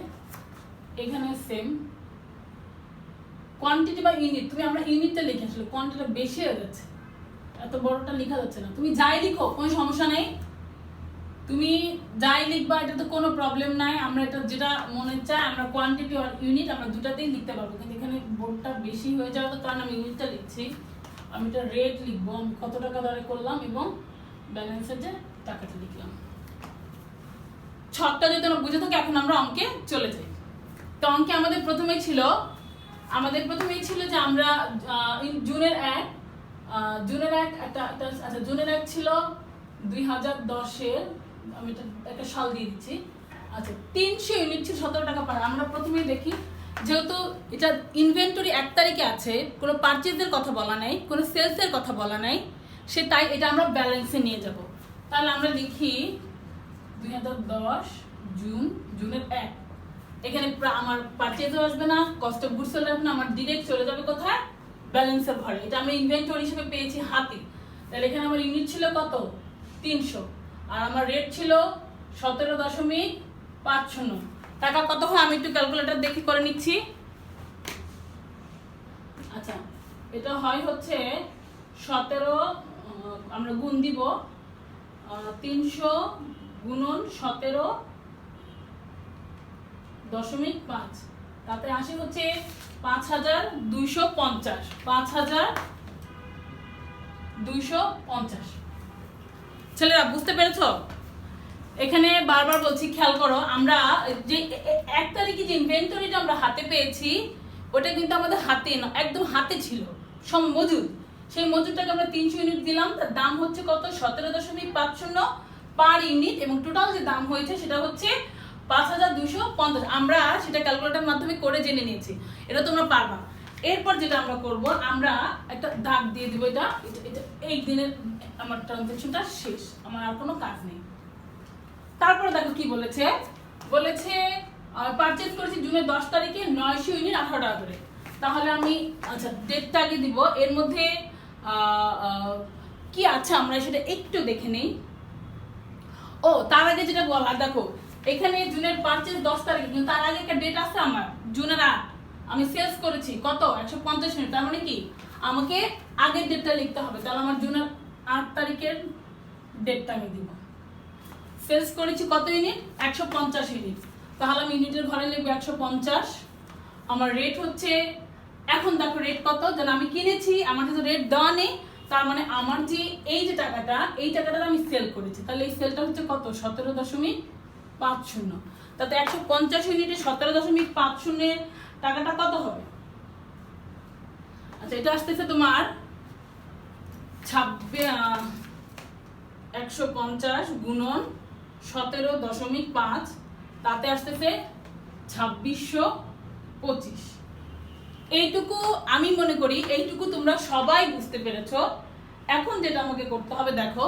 এখানে সেম কোয়ান্টিটি বা ইউনিট। তুমি আমরা ইউনিটটা লিখে আসলে কোয়ান্টিটিটা বেশি হয়ে যাচ্ছে, এত বড়টা লেখা যাচ্ছে না। তুমি যাই লিখো কোনো সমস্যা নেই, তুমি যাই লিখবা এটা তো কোনো প্রবলেম নাই। আমরা এটা যেটা মনে চায় আমরা কোয়ান্টিটি আর ইউনিট আমরা দুটাতেই লিখতে পারবো, কিন্তু এখানে বোর্ডটা বেশি হয়ে যাওয়ার কারণে আমি ইউনিটটা লিখছি। আমি এটা রেট লিখবো, আমি কত টাকা দরে করলাম, এবং ব্যালেন্সের যে টাকাটা লিখলাম। ছকটা যদি তোমরা বুঝে থাকো, এখন আমরা অঙ্কে চলে যাই। তো অঙ্কে আমাদের প্রথমেই ছিল যে আমরা জুনের এক আচ্ছা জুনের 1 ছিল 2010-এর, আমি এটা একটা সাল দিয়ে দিচ্ছি। আচ্ছা 300 ইউনিট ছিল 17 টাকা পার। আমরা প্রথমেই দেখি, যেহেতু এটা ইনভেন্টরি 1 তারিখে আছে, কোনো পারচেজের কথা বলা নাই, কোনো সেলসের কথা বলা নাই, সে তাই এটা আমরা ব্যালেন্সে নিয়ে যাব। তাহলে আমরা লিখি 2010 জুনের 1। এখানে আমার পারচেজও আসবে না, কস্ট অফ গুডস সোল্ড আসবে না, আমার ডিরেক্ট চলে যাবে কোথায়, ব্যালেন্সের ঘরে। এটা আমরা ইনভেন্টরি হিসেবে পেয়েছি হাতে। তাহলে এখানে আমার ইউনিট ছিল কত, 300, আর আমার রেট ছিল 17.50। টাকা কত হয় আমি একটু ক্যালকুলেটর দেখি করে নিচ্ছি। আচ্ছা এটা হয় হচ্ছে 17, আমরা গুণ দিব 300 গুণন 17.5, তাতে আসে হচ্ছে 5250। 5250। ছেলেরা বুঝতে পেরেছো? এখানে বারবার বলছি, খেয়াল করো, আমরা যে 1 তারিখে যে ইনভেন্টরিটা আমরা হাতে পেয়েছি, ওটা কিন্তু আমাদের হাতে না, একদম হাতে ছিল সব মজুদ। সেই মজুদটাকে আমরা 300 ইউনিট দিলাম, তার দাম হচ্ছে কত, 17.50 পার ইউনিট, এবং টোটাল যে দাম হয়েছে সেটা হচ্ছে 5250। আমরা সেটা ক্যালকুলেটরের মাধ্যমে করে জেনে নিয়েছি, এটা তোমরা পারবা। এরপর যেটা আমরা করব, আমরা একটা দাগ দিয়ে দিব, এটা এই দিনের আমার ট্রানজাকশনটা শেষ, আমার আর কোনো কাজ নেই। তারপরে দেখো কি বলেছে, পারচেজ করেছি জুনের 10 তারিখে 900 ইউনিট 18 টাকা করে। তাহলে আমি আচ্ছা ডেটটা আগে দিব, এর মধ্যে কি আছে আমরা সেটা একটু দেখে নেই। ও তার আগে যেটা বলা, দেখো এখানে জুনের পারচেজ 10 তারিখে, কিন্তু তার আগে একটা ডেট আছে আমার, জুনের 8। আমি সেলস করেছি কত, 150 ইউনিট। তার মানে কি আমাকে আগের ডেটটা লিখতে হবে। তাহলে আমার জুনের 8 তারিখের ডেটটা আমি দিব। সেলস করেছি কত ইউনিট, 150 ইউনিট। তাহলে আমি ইউনিটের ঘরে লিখবো 150। আমার রেট হচ্ছে, এখন দেখো রেট কত, যেন আমি কিনেছি, আমার কাছে রেট দেওয়া নেই, তার মানে আমার যে এই যে টাকাটা, এই টাকাটা আমি সেল করেছি, তাহলে এই সেলটা হচ্ছে কত, 17.50। তাতে 150 ইউনিটে 17.50 টাকাটা কত হবে। আচ্ছা এটা আসতেছে তোমার 150 গুণন 17.5, তাতে আসতেছে 2625। এইটুকু আমি মনে করি এইটুকু তোমরা সবাই বুঝতে পেরেছো এখন যেটা আমাকে করতে হবে দেখো,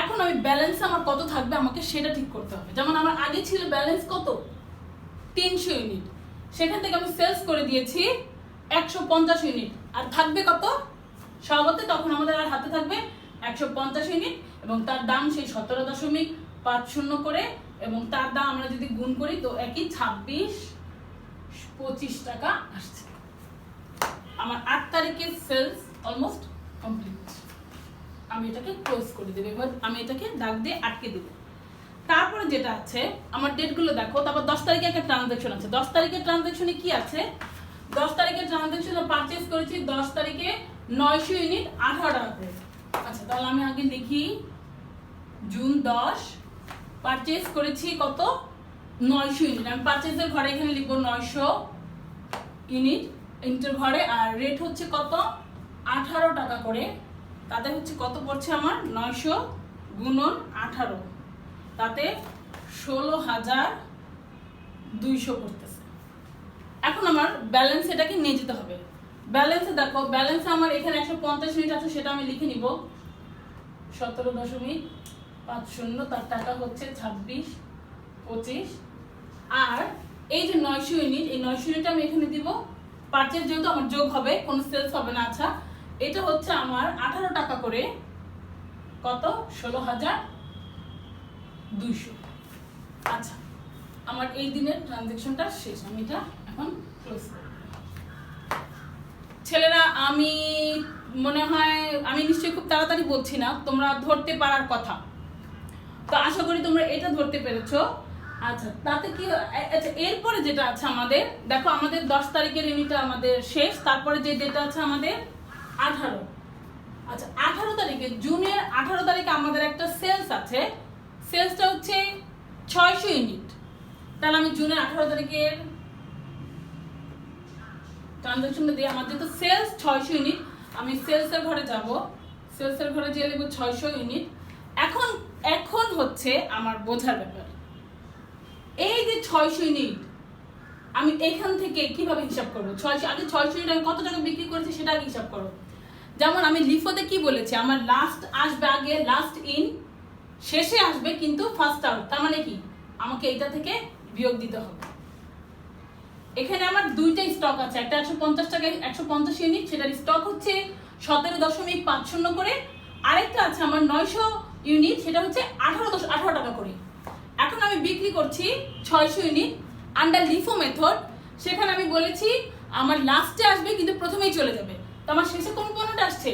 এখন আমি ব্যালেন্স আমার কত থাকবে আমাকে সেটা ঠিক করতে হবে। যেমন আমার আগে ছিল ব্যালেন্স কত 300 ইউনিট, সেখান থেকে আমি সেলস করে দিয়েছি 150 ইউনিট, আর থাকবে কত সভাপতি, তখন আমাদের আর হাতে থাকবে 150 ইউনিট এবং তার দাম সেই 17.50 করে, এবং তার দাম আমরা যদি গুণ করি তো একই 26-25 টাকা আসছে। আমার 8 তারিখের সেলস অলমোস্ট কমপ্লিট। আমি এটাকে ক্লোজ করে দেব, এবার আমি এটাকে দাগ দিয়ে আটকে দেব। তারপরে যেটা আছে আমার ডেটগুলো দেখো, তারপর 10 তারিখে একটা ট্রানজাকশন আছে। 10 তারিখের ট্রানজাকশনে কি আছে, 10 তারিখের ট্রানজাকশনে পারচেজ করেছি 10 তারিখে 900 ইউনিট 18 টাকা করে। আচ্ছা তাহলে আমি আগে লিখি জুন 10 পারচেজ করেছি কত 900 ইউনিট। আমি পারচেজের ঘরে এখানে লিখবো 900 ইউনিট ইন্টার ঘরে, আর রেট হচ্ছে কত 18 টাকা করে। তাতে হচ্ছে কত পড়ছে আমার 900 গুণন 18, তাতে 16,200 পড়তেছে। এখন আমার ব্যালেন্স এটাকে নিয়ে যেতে হবে। ব্যালেন্সে দেখো, ব্যালেন্সে আমার এখানে 150 ইউনিট আছে, সেটা আমি লিখে নিব 17.50, তার টাকা হচ্ছে 26-25। আর এই যে 900 ইউনিট, এই 900 ইউনিট আমি এখানে দিব, পারচেজ যেহেতু আমার যোগ হবে কোনো সেলস হবে না। আচ্ছা এটা হচ্ছে আমার 18 টাকা করে, কত 16,200। আচ্ছা আমার এই দিনের ট্রানজাকশনটা শেষ, আমি এটা এখন ক্লোজ করব। ছেলেরা আমি মনে হয় আমি নিশ্চয়ই খুব তাড়াতাড়ি বলছি না, তোমরা ধরতে পারার কথা, তো আশা করি তোমরা এটা ধরতে পেরেছো। আচ্ছা তাতে কি, আচ্ছা এরপরে যেটা আছে আমাদের দেখো, আমাদের 10 তারিখের ইউনিটটা আমাদের শেষ, তারপরে যে ডেটা আছে আমাদের 18। আচ্ছা 18 তারিখে, জুনের 18 তারিখে আমাদের একটা সেলস আছে, সেলসটা হচ্ছে 600 ইউনিট। তাহলে আমি জুনের 18 তারিখের ট্রানজাকশনটা দিয়ে, আমাদের তো সেলস 600 ইউনিট, আমি সেলসের ঘরে যাব, সেলসের ঘরে যেয়ে লিখব 600 ইউনিট। এখন এখন হচ্ছে আমার বোঝার ব্যাপার, এই যে 600 ইউনিট আমি এখান থেকে কিভাবে হিসাব করবো। 600 আগে 600 ইউনিট আমি কত টাকা বিক্রি করেছি সেটা আগে হিসাব করো। যেমন আমি লিফোতে কি বলেছি, আমার লাস্ট আসবে আগে, লাস্ট ইন শেষে আসবে কিন্তু ফার্স্ট আউট, তার মানে কি আমাকে এটা থেকে বিয়োগ দিতে হবে। এখানে আমার দুইটা স্টক আছে, একটা 150 টাকায় 150 ইউনিট, সেটার স্টক হচ্ছে 17.50 করে, আরেকটা আছে আমার 900 ইউনিট, সেটা হচ্ছে 18 টাকা করে। এখন আমি বিক্রি করছি 600 ইউনিট আন্ডার লিফো মেথড, সেখানে আমি বলেছি আমার লাস্টে আসবে কিন্তু প্রথমেই চলে যাবে, তো আমার শেষে কোন পণ্যটা আসছে,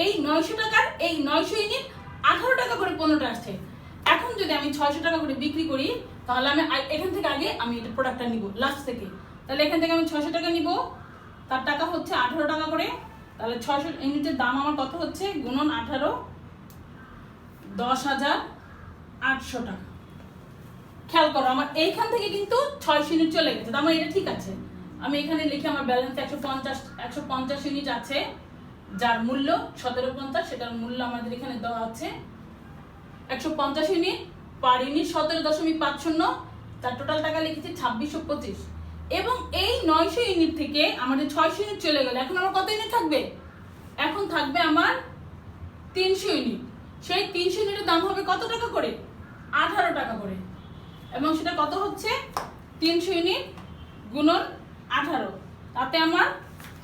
এই 900 টাকার এই 900 ইউনিট 18 টাকা করে পণ্যটা আসছে। এখন যদি আমি 600 টাকা করে বিক্রি করি, তাহলে আমি এখান থেকে আগে আমি এটা প্রোডাক্টটা নিব লাস্ট থেকে, তাহলে এখান থেকে আমি 600 টাকা নিব, তার টাকা হচ্ছে 18 টাকা করে, তাহলে 600 ইউনিটের দাম আমার কত হচ্ছে গুণন 18, 10,800 টাকা। খেয়াল করো আমার এইখান থেকে কিন্তু 600 ইউনিট চলে গেছে, তার মানে এটা ঠিক আছে। আমি এখানে লিখি আমার ব্যালেন্স 150 ইউনিট আছে, যার মূল্য 17.50, সেটার মূল্য আমাদের এখানে দেওয়া আছে 150 ইউনিট, পার ইউনিট 17.50, তার টোটাল টাকা লিখেছি 2625। এবং এই 900 ইউনিট থেকে আমাদের 600 ইউনিট চলে গেল, এখন আমার কত ইউনিট থাকবে, এখন থাকবে আমার 300 ইউনিট। সেই 300 ইউনিটের দাম হবে কত টাকা করে 18 টাকা করে, এবং সেটা কত হচ্ছে 300 ইউনিট গুণন 18, তাতে আমার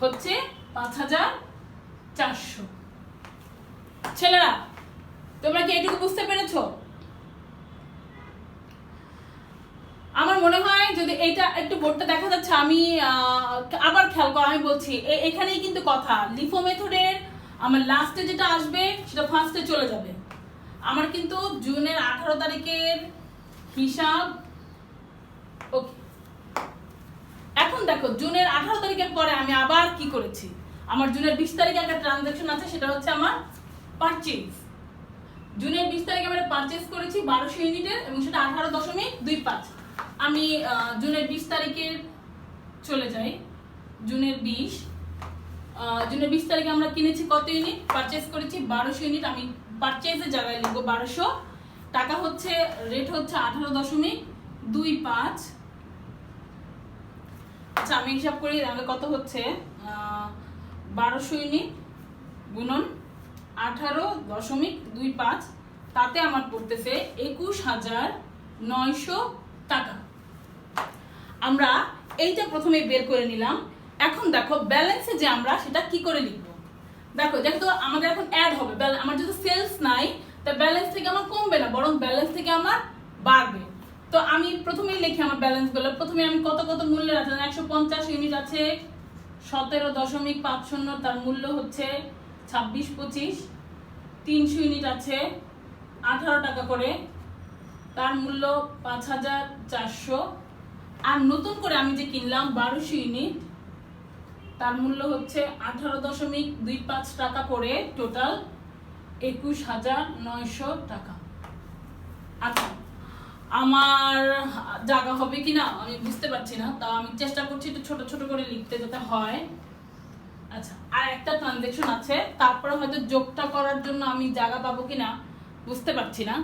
হচ্ছে 5,400। ছেলেরা তোমরা কি এটুকু বুঝতে পেরেছো? আমার মনে হয় যদি এটা একটু বোর্ডটা দেখা যাচ্ছে, আমি আবার খেয়াল করো, আমি বলছি এখানেই কিন্তু কথা, লিফো মেথডের আমার লাস্টে যেটা আসবে সেটা ফার্স্টে চলে যাবে। আমার কিন্তু জুনের 18 তারিখের হিসাব ওকে। এখন দেখো জুনের 18 তারিখের পরে আমি আবার কি করেছি, আমার জুনের 20 তারিখে একটা ট্রানজাকশন আছে, সেটা হচ্ছে আমার পারচেজ। জুনের 20 তারিখে আমরা পারচেজ করেছি 1200 ইউনিটের, এবং সেটা 18.25। আমি জুনের 20 তারিখের চলে যাই, জুনের 20 তারিখে আমরা কিনেছি কত ইউনিট, পারচেজ করেছি 1200 ইউনিট, আমি পারচেজের জায়গায় লিখবো 1200, টাকা হচ্ছে রেট হচ্ছে 18.25। আচ্ছা আমি হিসাব করি তাহলে কত হচ্ছে 1200 ইউনিট গুণন 18.25, তাতে আমার পড়তেছে 21,900 টাকা। আমরা এইটা প্রথমে বের করে নিলাম। এখন দেখো ব্যালেন্সে যে আমরা সেটা কি করে লিখবো। দেখো যেহেতু আমাদের এখন অ্যাড হবে, আমার যেহেতু সেলস নাই, তা ব্যালেন্স থেকে আমার কমবে না, বরং ব্যালেন্স থেকে আমার বাড়বে। তো আমি প্রথমেই লিখি আমার ব্যালেন্সগুলো। প্রথমে আমি কত কত মূল্যের আছে, 150 ইউনিট আছে 17.50, তার মূল্য হচ্ছে 26-25। 300 ইউনিট আছে 18 টাকা করে, তার মূল্য 5,400। আর নতুন করে আমি যে কিনলাম 1200 ইউনিট, তার মূল্য হচ্ছে 18.25 টাকা করে, টোটাল 21,900 টাকা। আচ্ছা, আমার জায়গা হবে কিনা আমি বুঝতে পারছি না, তাও আমি চেষ্টা করছি একটু ছোট ছোট করে লিখতে যাতে হয়। আচ্ছা, আর একটা ট্রানজ্যাকশন আছে, তারপরে হয়তো যোগটা করার জন্য আমি জায়গা পাবো কিনা বুঝতে পারছি না।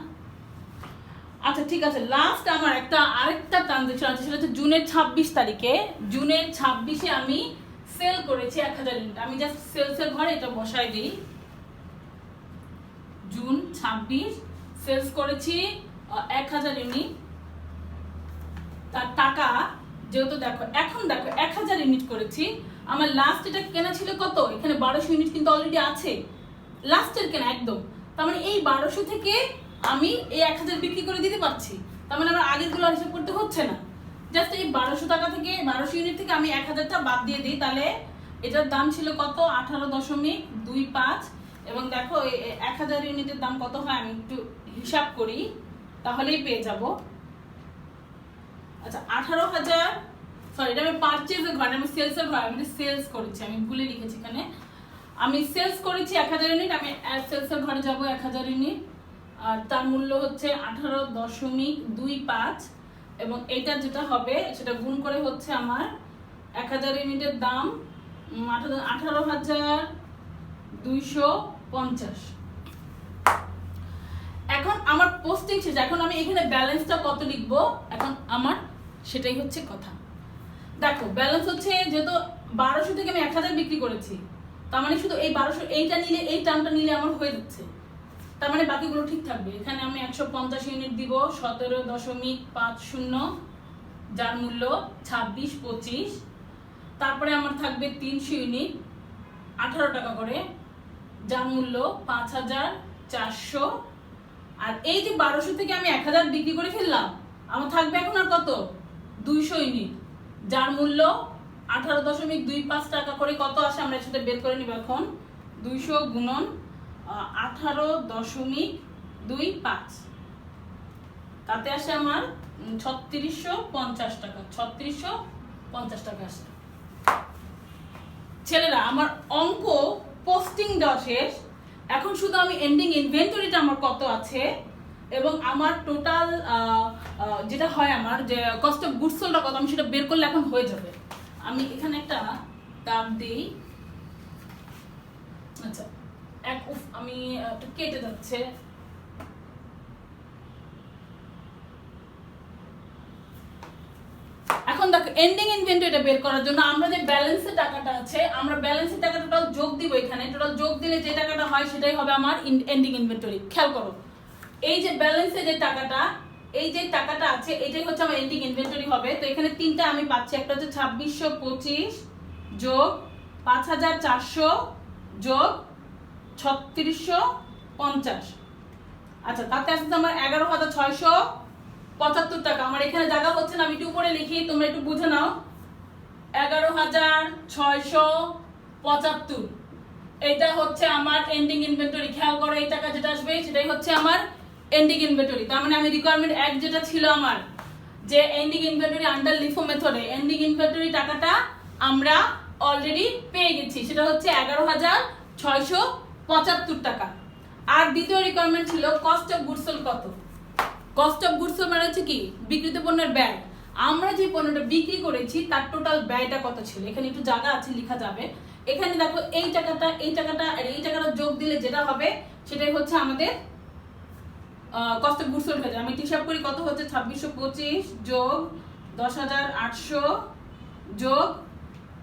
আচ্ছা ঠিক আছে, লাস্ট আমার আরেকটা ট্রানজ্যাকশন আছে, সেটা হচ্ছে জুনের 26 তারিখে। জুনের 26-এ আমি সেল করেছি 1000 ইউনিট। আমি জাস্ট সেলসের ঘরে এটা বসাই দিই। জুন 26 সেলস করেছি 1000 ইউনিট। তার টাকা যেহেতু দেখো, এখন দেখো 1000 ইউনিট করেছি, আমার লাস্ট এটা কেনা ছিল কত, এখানে 1200 ইউনিট কিন্তু অলরেডি আছে, লাস্টের কেনা একদম। তার মানে এই 1200 থেকে আমি এই 1000 বিক্রি করে দিতে পারছি। তার মানে আমার আগেরগুলো হিসাব করতে হচ্ছে না, জাস্ট এই 1200 টাকা থেকে, 1200 ইউনিট থেকে আমি 1000টা বাদ দিয়ে দিই। তাহলে এটার দাম ছিল কত, 18.25। এবং দেখো 1000 ইউনিটের দাম কত হয় আমি একটু হিসাব করি, তাহলেই পেয়ে যাব। আচ্ছা 18,000, সরি এটা আমি পারচেজের ঘরে, আমি সেলসের ঘরে, আমি সেলস করেছি, আমি ভুলে লিখেছি এখানে। আমি সেলস করেছি 1000 ইউনিট, আমি সেলসের ঘরে যাব 1000 ইউনিট, আর তার মূল্য হচ্ছে 18.25। এবং এটা যেটা হবে সেটা গুণ করে হচ্ছে আমার 1000 ইউনিটের দাম 18,250। এখন আমার পোস্টিং শেষ, এখন আমি এখানে ব্যালেন্সটা কত লিখবো এখন আমার সেটাই হচ্ছে কথা। দেখো ব্যালেন্স হচ্ছে, যেহেতু 1200 থেকে আমি 1000 বিক্রি করেছি, তার মানে শুধু এই 1200 এইটা নিলে, এই টার্মটা নিলে আমার হয়ে যাচ্ছে, তার মানে বাকিগুলো ঠিক থাকবে। এখানে আমি 150 ইউনিট দিব 17.50, যার মূল্য 26-25। তারপরে আমার থাকবে 300 ইউনিট 18 টাকা করে, যার মূল্য 5,400। আর এই যে 1200 থেকে আমি 1000 বিক্রি করে ফেললাম, আমার থাকবে এখন আর কত, 200 ইউনিট, যার মূল্য 18.25 টাকা করে। কত আসে আমরা সেটা বের করে নিব এখন। 200 গুণন 18.25, তাতে আসে আমার 3650 টাকা। 3650 টাকা আসে। ছেলেরা আমার অঙ্ক পোস্টিং দেওয়া শেষ, এখন শুধু আমি এন্ডিং ইনভেন্টরিটা আমার কত আছে এবং আমার টোটাল যেটা হয় আমার যে কস্ট অফ গুডস সোল্ডটা কত, আমি সেটা বের করলে এখন হয়ে যাবে। আমি এখানে একটা দাগ দিই। আচ্ছা আমি কেটে যাচ্ছে। এখন দেখো এন্ডিং ইনভেন্টরিটা বের করার জন্য আমরা যে ব্যালেন্সের টাকাটা আছে, আমরা ব্যালেন্সের টাকাটা টোটাল যোগ দিব এখানে। টোটাল যোগ দিলে যে টাকাটা হয় সেটাই হবে আমার এন্ডিং ইনভেন্টরি। খেয়াল করো, এই যে ব্যালেন্সে যে টাকাটা, এই যে টাকাটা আছে, এটাই হচ্ছে আমার এন্ডিং ইনভেন্টরি হবে। তো এখানে তিনটা আমি পাচ্ছি, একটা হচ্ছে 2625 যোগ 5400 যোগ 3650। আচ্ছা তাতে আসছে আমার 11,675 টাকা। আমার এখানে জায়গা হচ্ছে না, আমি একটু উপরে লিখি, তোমরা একটু বুঝে নাও। 11,675, এটা হচ্ছে আমার এন্ডিং ইনভেন্টরি। খেয়াল করো এই টাকা যেটা আসবে সেটাই হচ্ছে আমার এন্ডিং ইনভেন্টরি। তার মানে আমি রিকোয়ারমেন্ট 1 যেটা ছিল আমার, যে এন্ডিং ইনভেন্টরি আন্ডার লিফো মেথডে এন্ডিং ইনভেন্টরি টাকাটা আমরা অলরেডি পেয়ে গেছি, সেটা হচ্ছে 11,675 টাকা। আর দ্বিতীয় রিকোয়ারমেন্ট ছিল কস্ট অফ গুডস সোল্ড কত। কস্ট অফ গুডস সোল্ড মানে হচ্ছে কি, বিক্রিত পণ্যের ব্যয়। আমরা যে পণ্যটা বিক্রি করেছি তার টোটাল ব্যয়টা কত ছিল, এখানে একটু জায়গা আছে লেখা যাবে। এখানে দেখো এই টাকাটা আর এই টাকাটা যোগ দিলে যেটা হবে সেটাই হচ্ছে আমাদের কস্ট অফ গুডস সোল্ড হয়ে যায়। আমি হিসাব করি কত হচ্ছে, 2625 যোগ 10,800 যোগ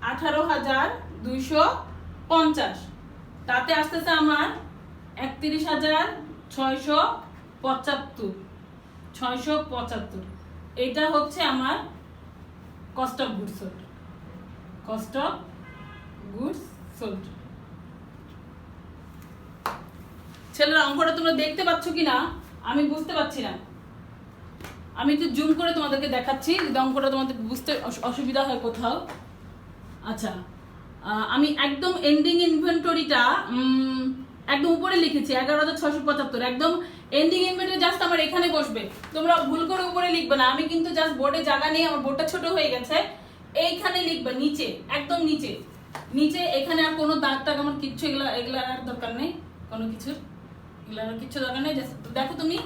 18,250, তাতে আসতেছে আমার 31,675 এটা হচ্ছে আমার cost of goods sold. Cost of goods sold. ছেলেরা অঙ্কটা তোমরা দেখতে পাচ্ছ কিনা আমি বুঝতে পারছি না। আমি একটু জুম করে তোমাদেরকে দেখাচ্ছি যদি অঙ্কটা তোমাদের বুঝতে অসুবিধা হয় কোথাও। আচ্ছা, আমি একদম এন্ডিং ইনভেন্টরিটা একদম উপরে লিখেছি 11,675। একদম এন্ডিং ইনভেন্টরি জাস্ট আমার এখানে বসবে, তোমরা ভুল করে উপরে লিখবে না। আমি কিন্তু জাস্ট বোর্ডে জায়গা নেই, আমার বোর্ডটা ছোট হয়ে গেছে, এইখানে লিখবে নিচে, একদম নিচে নিচে। এখানে আর কোনো দাগ টাগ আমার কিচ্ছু এগুলা আর দরকার নেই, কোনো কিছু এগুলো আর কিচ্ছু দরকার নেই। দেখো তুমি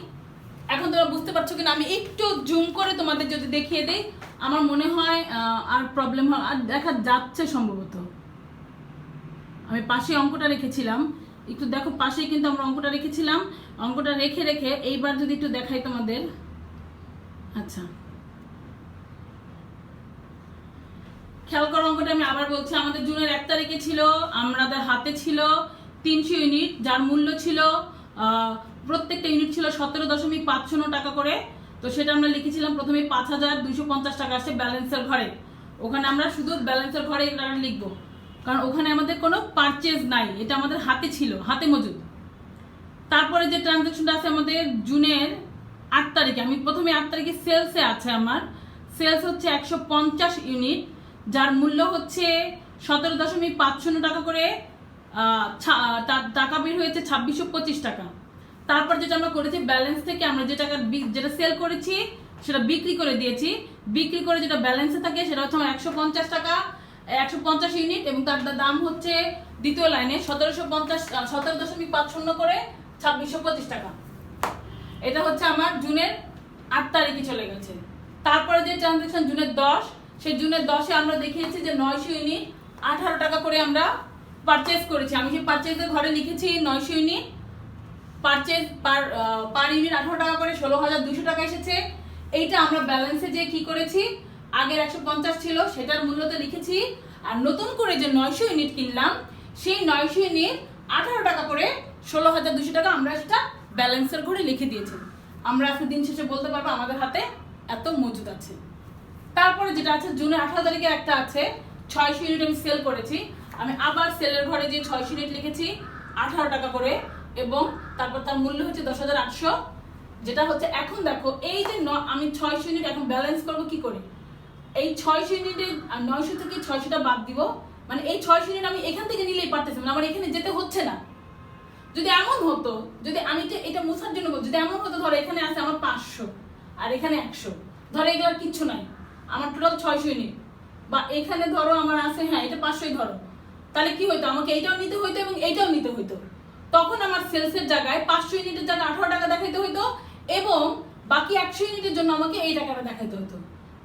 এখন তোমরা বুঝতে পারছো কিনা আমি একটু জুম করে তোমাদের যদি দেখিয়ে দেই আমার মনে হয় আর প্রবলেম হয় আর দেখা যাচ্ছে সম্ভবত। আমি পাশে অঙ্কটা রেখেছিলাম, একটু দেখো পাশেই কিন্তু আমরা অঙ্কটা রেখেছিলাম। অঙ্কটা রেখে রেখে এইবার যদি একটু দেখাই তোমাদের। আচ্ছা, খেয়াল করো অঙ্কটা আমি আবার বলছি। আমাদের জুনের 1 তারিখে ছিল, আমাদের হাতে ছিল 300 ইউনিট, যার মূল্য ছিল প্রত্যেকটা ইউনিট ছিল 17.50 টাকা করে। তো সেটা আমরা লিখেছিলাম প্রথমে 5,250 টাকা আসছে ব্যালেন্সের ঘরে। ওখানে আমরা শুধু ব্যালেন্সের ঘরে এই টাকা লিখবো, কারণ ওখানে আমাদের কোনো পারচেজ নাই, এটা আমাদের হাতে ছিল, হাতে মজুদ। তারপরে যে ট্রানজাকশনটা আছে আমাদের জুনের 8 তারিখে, আমি প্রথমে 8 তারিখে সেলসে আছে, আমার সেলস হচ্ছে 150 ইউনিট, যার মূল্য হচ্ছে 17.50 টাকা করে। টাকা বের হয়েছে 2625 টাকা। তারপর যেটা আমরা করেছি ব্যালেন্স থেকে আমরা যেটা সেল করেছি সেটা বিক্রি করে দিয়েছি। বিক্রি করে যেটা ব্যালেন্সে থাকে সেটা হচ্ছে আমার 150 টাকা, 150 ইউনিট, এবং তার দাম হচ্ছে দ্বিতীয় লাইনে 17.50 করে 2625 টাকা। এটা হচ্ছে আমার জুনের 8 তারিখে চলে গেছে। তারপরে যে ট্রানজাকশন জুনের 10, সেই জুনের 10-এ আমরা দেখিয়েছি যে 900 ইউনিট 18 টাকা করে আমরা পারচেজ করেছি। আমি সেই পারচেজের ঘরে লিখেছি 900 ইউনিট পারচেজ পার ইউনিট 18 টাকা করে 16,200 টাকা এসেছে। এইটা আমরা ব্যালেন্সে যে কি করেছি, আগের 150 ছিল সেটার মূল্যতে লিখেছি, আর নতুন করে যে 900 ইউনিট কিনলাম সেই 900 ইউনিট 18 টাকা করে 16,200 টাকা আমরা সেটা ব্যালেন্সের ঘরে লিখে দিয়েছি। আমরা আজকে দিন শেষে বলতে পারবো আমাদের হাতে এত মজুদ আছে। তারপরে যেটা আছে জুনের 18 তারিখে একটা আছে 600 ইউনিট আমি সেল করেছি। আমি আবার সেলের ঘরে যে 600 ইউনিট লিখেছি 18 টাকা করে, এবং তারপর তার মূল্য হচ্ছে 10,800। যেটা হচ্ছে এখন দেখো এই যে আমি 600 ইউনিট এখন ব্যালেন্স করবো কি করে, এই 600 ইউনিটে 900 থেকে 600টা বাদ দিব, মানে এই 600 ইউনিট আমি এখান থেকে নিলেই পারতেছি, মানে আমার এখানে যেতে হচ্ছে না। যদি এমন হতো, যদি আমি এটা মোছার জন্য যদি এমন হতো, ধরো এখানে আছে আমার 500 আর এখানে 100, ধরো এগুলোর কিচ্ছু নাই, আমার টোটাল 600 ইউনিট, বা এখানে ধরো আমার আছে, হ্যাঁ এটা 500ই ধরো, তাহলে কি হইতো, আমাকে এইটাও নিতে হইতো এবং এইটাও নিতে হইতো। তখন আমার সেলসের জায়গায় 500 ইউনিটের জায়গায় 18 টাকা দেখাইতে হইতো, এবং বাকি 100 ইউনিটের জন্য আমাকে এই টাকাটা দেখাইতে হতো।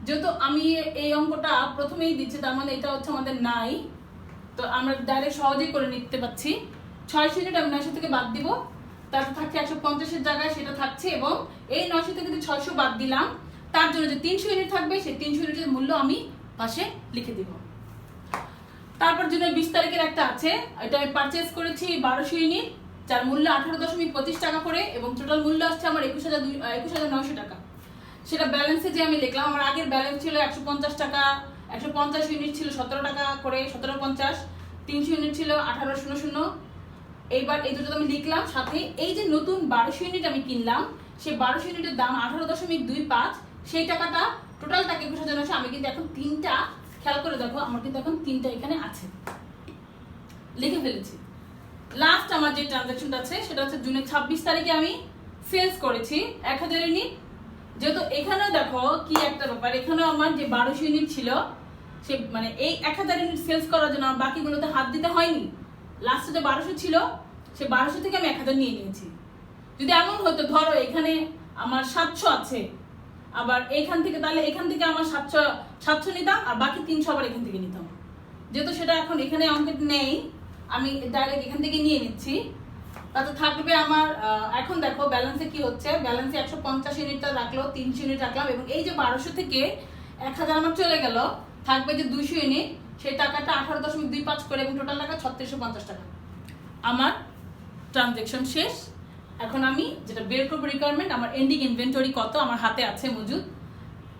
যেহেতু আমি এই অঙ্কটা প্রথমেই দিচ্ছি, তার মানে এটা হচ্ছে আমাদের নাই, তো আমরা ডাইরেক্ট সহজেই করে নিতে পারছি। 600 ইউনিট আমি 900 থেকে বাদ দিব, তারপর থাকছে 150-এর জায়গায় সেটা থাকছে, এবং এই 900 থেকে যদি 600 বাদ দিলাম, তার জন্য যে 300 ইউনিট থাকবে সেই 300 ইউনিটের মূল্য আমি পাশে লিখে দিব। তারপর জুনের 20 তারিখের একটা আছে, এটা আমি পারচেজ করেছি 1200 ইউনিট, যার মূল্য 18.25 টাকা করে, এবং টোটাল মূল্য আসছে আমার 21,900 টাকা। সেটা ব্যালেন্সে যে আমি লিখলাম, আমার আগের ব্যালেন্স ছিল 150 টাকা, 150 ইউনিট ছিল 17 টাকা করে 17.50, 300 ইউনিট ছিল 18,000। এইবার এই দুটো আমি লিখলাম, সাথে এই যে নতুন 1200 ইউনিট আমি কিনলাম সেই 1200 ইউনিটের দাম 18.25, সেই টাকাটা টোটালটাকে 21,900। আমি কিন্তু এখন 3টা, খেয়াল করে দেখো আমার কিন্তু এখন 3টা এখানে আছে, লিখে ফেলেছি। লাস্ট আমার যে ট্রানজাকশনটা আছে সেটা হচ্ছে জুনের 26 তারিখে আমি সেলস করেছি 1000 ইউনিট। যেহেতু এখানেও দেখো কি একটা ব্যাপার, এখানেও আমার যে 1200 ইউনিট ছিল সে মানে এই 1000 ইউনিট সেলস করার জন্য আমার বাকিগুলোতে হাত দিতে হয়নি। লাস্টে যে 1200 ছিল সে 1200 থেকে আমি 1000 নিয়ে নিয়েছি। যদি এমন হতো ধরো এখানে আমার 700 আছে, আবার এখান থেকে, তাহলে এখান থেকে আমার 700 নিতাম, আর বাকি 300 আবার এখান থেকে নিতাম। যেহেতু সেটা এখন এখানে অঙ্কে নেই, আমি ডাইরেক্ট এখান থেকে নিয়ে নিচ্ছি। তাতে থাকবে আমার এখন দেখো ব্যালেন্সে কি হচ্ছে, ব্যালেন্সে 150 ইউনিটটা রাখলো, 300 ইউনিট রাখলাম, এবং এই যে 1200 থেকে 1000 আমার চলে গেল, থাকবে যে 200 ইউনিট, সেই টাকাটা 18.25 করে, এবং টোটাল টাকা 3650 টাকা আমার ট্রানজ্যাকশন শেষ। এখন আমি যেটা বের করবো রিকোয়ারমেন্ট, আমার এন্ডিং ইনভেন্টরি কত আমার হাতে আছে মজুদ,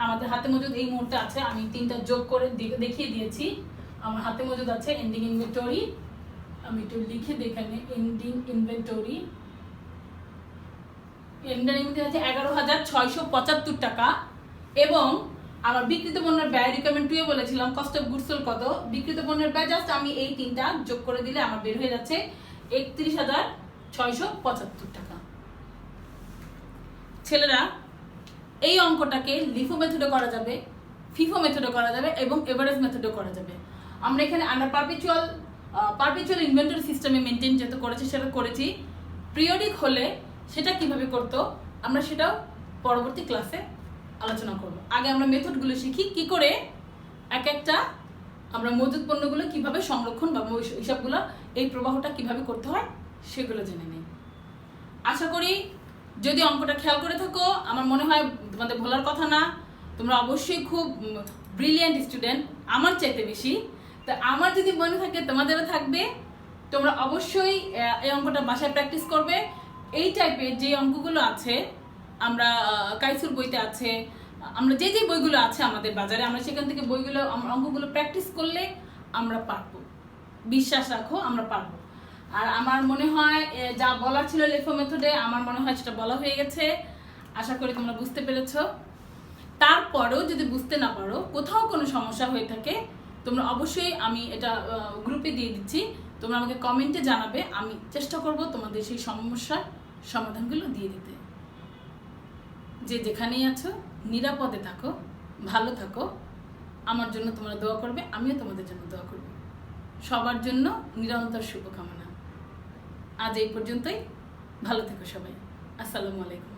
আমাদের হাতে মজুদ এই মুহূর্তে আছে, আমি 3টা যোগ করে দেখিয়ে দিয়েছি। আমার হাতে মজুদ আছে এন্ডিং ইনভেন্টরি, আমি একটু লিখে দেখানে এন্ডিং ইনভেন্টরি আছে 11,675 টাকা। এবং আমার বিক্রিত পণ্যের ব্যয় রিকোয়ারমেন্ট 2 বলেছিলাম কস্ট অফ গুডস সোল্ড কত, বিক্রিত পণ্যের ব্যয় জাস্ট আমি এই 3টা যোগ করে দিলে আমার বের হয়ে যাচ্ছে 31,675 টাকা। ছেলেরা এই অঙ্কটাকে লিফো মেথডে করা যাবে, ফিফো মেথডে করা যাবে এবং এভারেজ মেথডে করা যাবে। আমরা এখানে আন্ডার পারপেচুয়াল ইনভেন্টরি সিস্টেমে মেনটেন যেটা করেছি সেটা করেছি। পিরিয়ডিক হলে সেটা কিভাবে করতো আমরা সেটাও পরবর্তী ক্লাসে আলোচনা করব। আগে আমরা মেথডগুলো শিখি, কি করে এক একটা আমরা মজুদ পণ্যগুলো কিভাবে সংরক্ষণ বা হিসাবগুলো এই প্রবাহটা কিভাবে করতে হয় সেগুলো জেনে নিই। আশা করি যদি অঙ্কটা খেয়াল করে থাকো, আমার মনে হয় তোমাদের ভোলার কথা না, তোমরা অবশ্যই খুব ব্রিলিয়ান্ট স্টুডেন্ট, আমার চাইতে বেশি। তা আমার যদি মনে থাকে তোমাদেরও থাকবে, তোমরা অবশ্যই এই অঙ্কটা বাসায় প্র্যাকটিস করবে। এই টাইপের যে অঙ্কগুলো আছে আমরা কাইসুর বইতে আছে, আমরা যে বইগুলো আছে আমাদের বাজারে, আমরা সেখান থেকে বইগুলো অঙ্কগুলো প্র্যাকটিস করলে আমরা পারবো, বিশ্বাস রাখো আমরা পারবো। আর আমার মনে হয় যা বলার ছিল লেফো মেথডে, আমার মনে হয় সেটা বলা হয়ে গেছে। আশা করি তোমরা বুঝতে পেরেছো। তারপরেও যদি বুঝতে না পারো, কোথাও কোনো সমস্যা হয়ে থাকে, তোমরা অবশ্যই, আমি এটা গ্রুপে দিয়ে দিচ্ছি, তোমরা আমাকে কমেন্টে জানাবে, আমি চেষ্টা করব তোমাদের সেই সমস্যার সমাধানগুলো দিয়ে দিতে। যে যেখানেই আছো নিরাপদে থাকো, ভালো থাকো, আমার জন্য তোমরা দোয়া করবে, আমিও তোমাদের জন্য দোয়া করব। সবার জন্য নিরন্তর শুভকামনা। আজ এই পর্যন্তই, ভালো থেকো সবাই। আসসালামু আলাইকুম।